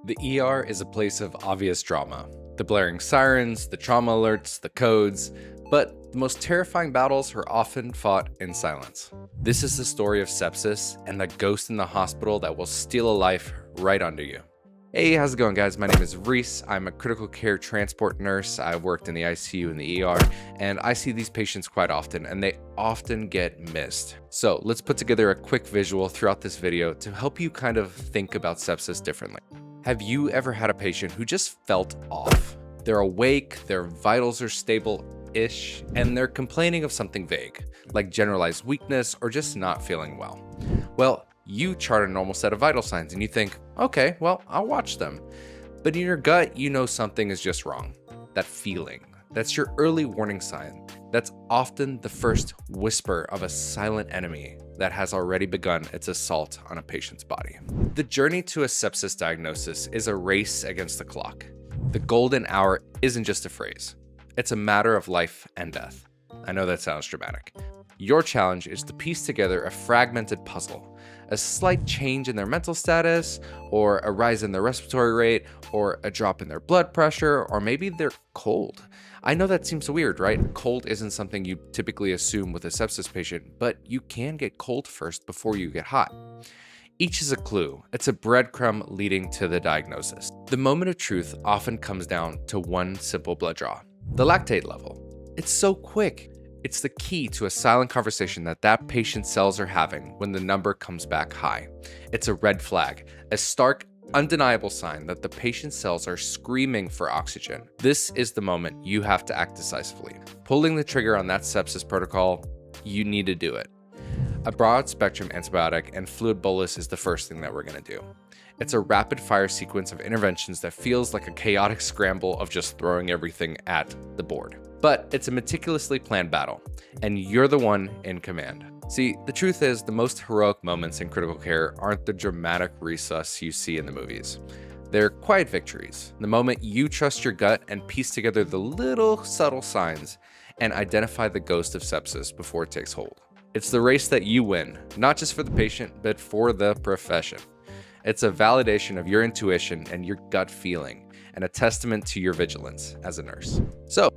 The ER is a place of obvious drama. The blaring sirens, the trauma alerts, the codes, but the most terrifying battles are often fought in silence. This is the story of sepsis and the ghost in the hospital that will steal a life right under you. Hey, how's it going, guys? My name is Reese. I'm a critical care transport nurse. I've worked in the ICU and the ER, and I see these patients quite often, and they often get missed. So let's put together a quick visual throughout this video to help you kind of think about sepsis differently. Have you ever had a patient who just felt off? They're awake, their vitals are stable-ish, and they're complaining of something vague, like generalized weakness or just not feeling well. Well, you chart a normal set of vital signs and you think, okay, well, I'll watch them. But in your gut, you know something is just wrong. That feeling, that's your early warning sign. That's often the first whisper of a silent enemy that has already begun its assault on a patient's body. The journey to a sepsis diagnosis is a race against the clock. The golden hour isn't just a phrase. It's a matter of life and death. I know that sounds dramatic. Your challenge is to piece together a fragmented puzzle. A slight change in their mental status, or a rise in their respiratory rate, or a drop in their blood pressure, or maybe they're cold. I know that seems weird, right? Cold isn't something you typically assume with a sepsis patient, but you can get cold first before you get hot. Each is a clue. It's a breadcrumb leading to the diagnosis. The moment of truth often comes down to one simple blood draw. The lactate level. It's so quick. It's the key to a silent conversation that patient's cells are having when the number comes back high. It's a red flag, a stark, undeniable sign that the patient's cells are screaming for oxygen. This is the moment you have to act decisively. Pulling the trigger on that sepsis protocol, you need to do it. A broad spectrum antibiotic and fluid bolus is the first thing that we're going to do. It's a rapid fire sequence of interventions that feels like a chaotic scramble of just throwing everything at the board. But it's a meticulously planned battle, and you're the one in command. See, the truth is, the most heroic moments in critical care aren't the dramatic resus you see in the movies. They're quiet victories, the moment you trust your gut and piece together the little subtle signs and identify the ghost of sepsis before it takes hold. It's the race that you win, not just for the patient, but for the profession. It's a validation of your intuition and your gut feeling, and a testament to your vigilance as a nurse. So,